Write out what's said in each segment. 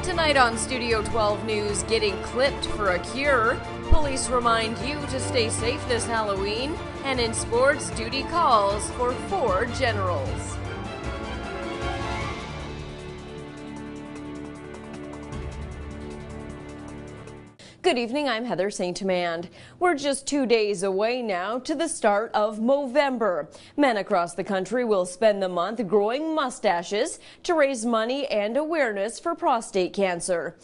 Tonight on Studio 12 News, getting clipped for a cure. Police remind you to stay safe this Halloween. And in sports, duty calls for 4 generals. Good evening, I'm Heather St. Amand. We're just 2 days away now to the start of Movember. Men across the country will spend the month growing mustaches to raise money and awareness for prostate cancer.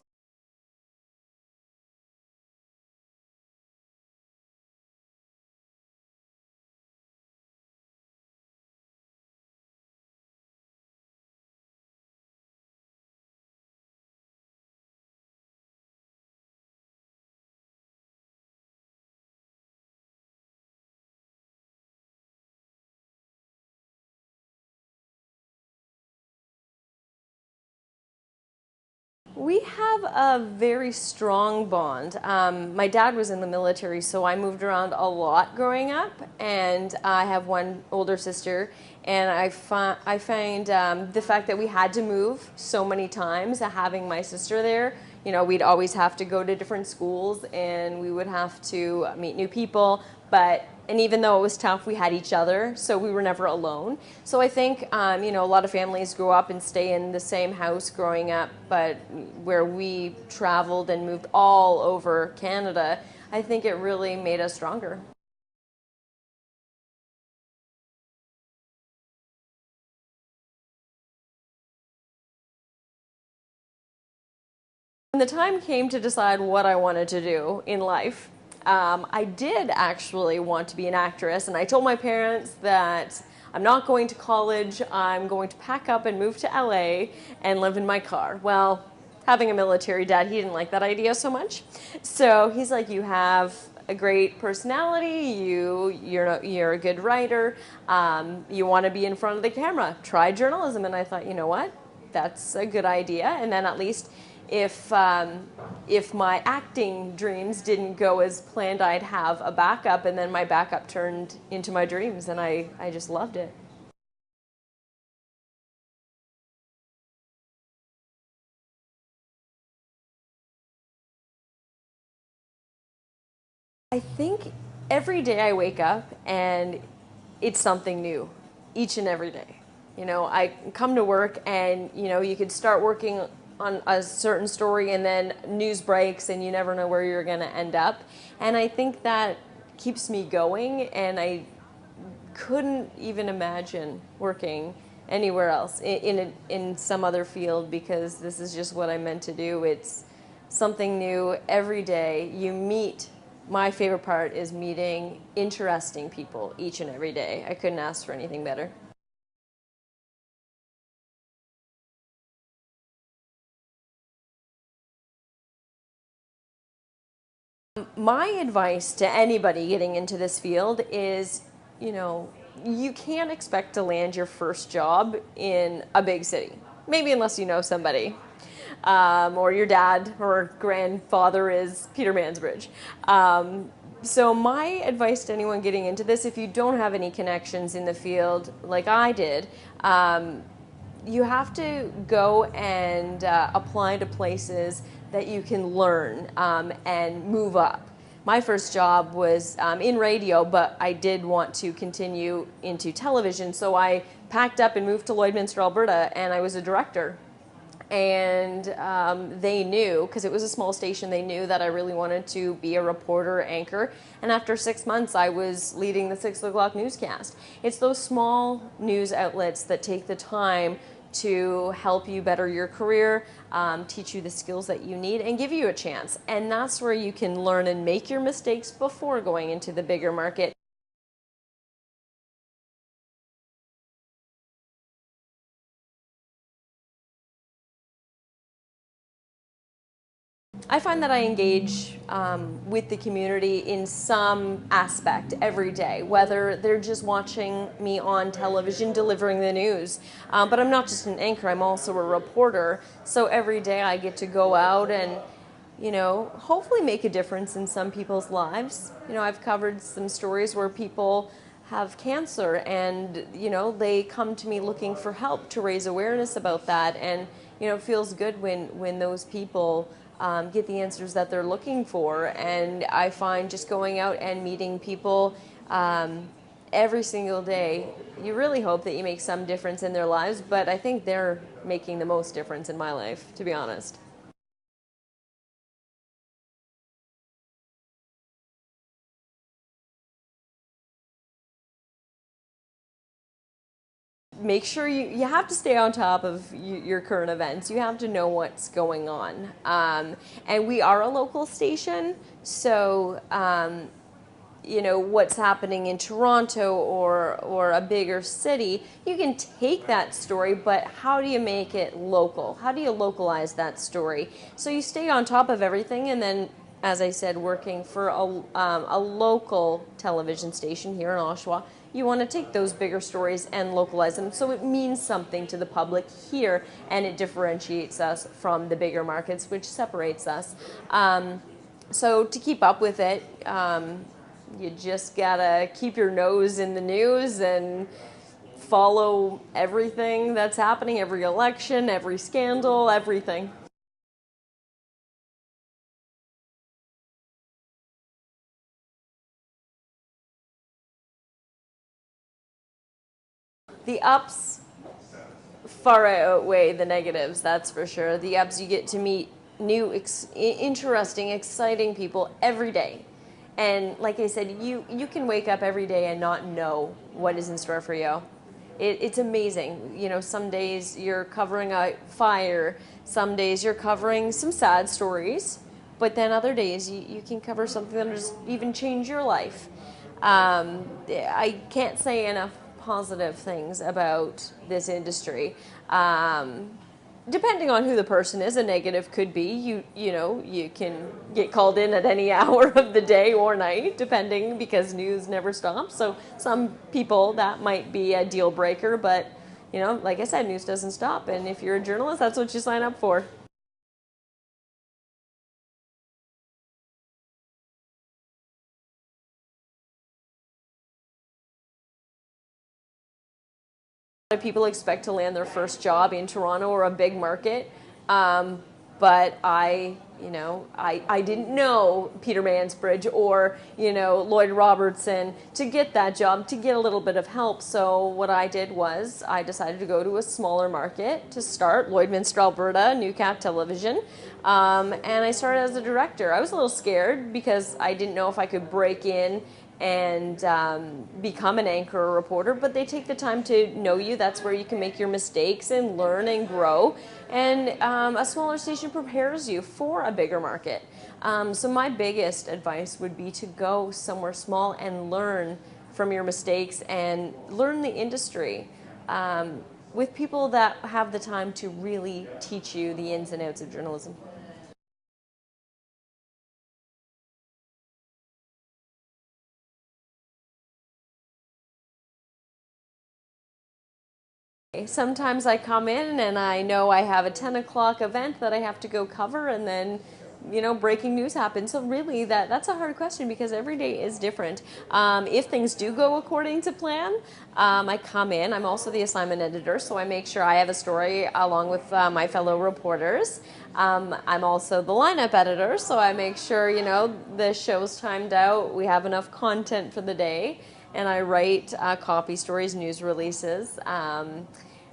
We have a very strong bond. My dad was in the military, so I moved around a lot growing up, and I have one older sister, and I find the fact that we had to move so many times, having my sister there, you know, we'd always have to go to different schools, and we would have to meet new people, and even though it was tough, we had each other, so we were never alone. So I think, you know, a lot of families grow up and stay in the same house growing up, but where we traveled and moved all over Canada, I think it really made us stronger. When the time came to decide what I wanted to do in life, I did actually want to be an actress, and I told my parents that I'm not going to college, I'm going to pack up and move to LA and live in my car. Well, having a military dad, he didn't like that idea so much. So he's like, you have a great personality, you're a good writer, you want to be in front of the camera, try journalism. And I thought, you know what, that's a good idea. And then at least if my acting dreams didn't go as planned, I'd have a backup, and then my backup turned into my dreams, and I just loved it. I think every day I wake up and it's something new, each and every day. You know, I come to work and, you know, you could start working on a certain story and then news breaks and you never know where you're going to end up. And I think that keeps me going, and I couldn't even imagine working anywhere else in some other field, because this is just what I'm meant to do. It's something new every day. You meet, my favorite part is meeting interesting people each and every day. I couldn't ask for anything better. My advice to anybody getting into this field is, you know, you can't expect to land your first job in a big city. Maybe unless you know somebody, or your dad or grandfather is Peter Mansbridge. So my advice to anyone getting into this, if you don't have any connections in the field like I did, you have to go and apply to places that you can learn and move up. My first job was in radio, but I did want to continue into television, so I packed up and moved to Lloydminster, Alberta, and I was a director. And they knew, because it was a small station, they knew that I really wanted to be a reporter, anchor. And after 6 months, I was leading the 6 o'clock newscast. It's those small news outlets that take the time to help you better your career, teach you the skills that you need, and give you a chance. And that's where you can learn and make your mistakes before going into the bigger market. I find that I engage with the community in some aspect every day, whether they're just watching me on television delivering the news. But I'm not just an anchor, I'm also a reporter. So every day I get to go out and, you know, hopefully make a difference in some people's lives. You know, I've covered some stories where people have cancer and, you know, they come to me looking for help to raise awareness about that. And it feels good when those people get the answers that they're looking for. And I find just going out and meeting people every single day, you really hope that you make some difference in their lives, but I think they're making the most difference in my life, to be honest. Make sure you have to stay on top of your current events. You have to know what's going on. And we are a local station, so what's happening in Toronto or a bigger city, you can take that story, but how do you make it local? How do you localize that story? So you stay on top of everything, and then, as I said, working for a local television station here in Oshawa, you want to take those bigger stories and localize them so it means something to the public here, and it differentiates us from the bigger markets, which separates us. So to keep up with it, you just gotta keep your nose in the news and follow everything that's happening, every election, every scandal, everything. The ups far outweigh the negatives, that's for sure. The ups, you get to meet new, interesting, exciting people every day. And like I said, you can wake up every day and not know what is in store for you. It's amazing. Some days you're covering a fire, some days you're covering some sad stories, but then other days you can cover something that'll just even change your life. I can't say enough positive things about this industry. Depending on who the person is, a negative could be you can get called in at any hour of the day or night, depending, because news never stops. So some people that might be a deal breaker, but like I said, news doesn't stop, and if you're a journalist, that's what you sign up for. People expect to land their first job in Toronto or a big market, but I didn't know Peter Mansbridge or Lloyd Robertson to get that job, to get a little bit of help. So what I did was I decided to go to a smaller market to start, Lloydminster, Alberta, Newcap Television, and I started as a director. I was a little scared because I didn't know if I could break in and become an anchor or reporter, but they take the time to know you. That's where you can make your mistakes and learn and grow. And a smaller station prepares you for a bigger market. So my biggest advice would be to go somewhere small and learn from your mistakes and learn the industry with people that have the time to really teach you the ins and outs of journalism. Sometimes I come in and I know I have a 10 o'clock event that I have to go cover, and then breaking news happens. So really that's a hard question because every day is different. If things do go according to plan, I come in. I'm also the assignment editor, so I make sure I have a story along with my fellow reporters. I'm also the lineup editor, so I make sure the show's timed out, we have enough content for the day, and I write copy stories, news releases.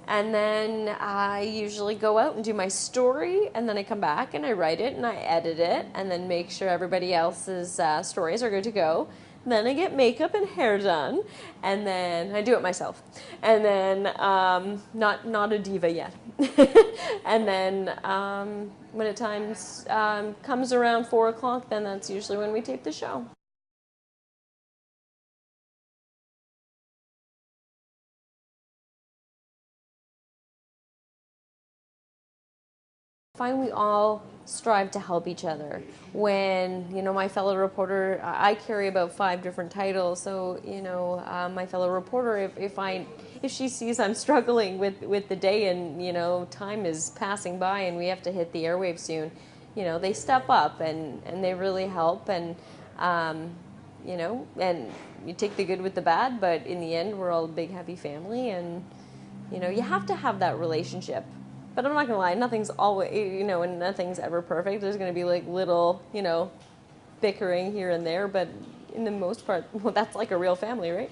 And then I usually go out and do my story, and then I come back and I write it and I edit it, and then make sure everybody else's stories are good to go. And then I get makeup and hair done, and then I do it myself. And then not a diva yet. And then when it comes around 4 o'clock, then that's usually when we tape the show. I find we all strive to help each other. When my fellow reporter, I carry about 5 different titles. So my fellow reporter, if she sees I'm struggling with the day and time is passing by and we have to hit the airwaves soon, they step up and they really help, and and you take the good with the bad. But in the end, we're all a big happy family, and you have to have that relationship. But I'm not gonna lie, nothing's always, and nothing's ever perfect. There's gonna be like little, bickering here and there, but in the most part, well, that's like a real family, right?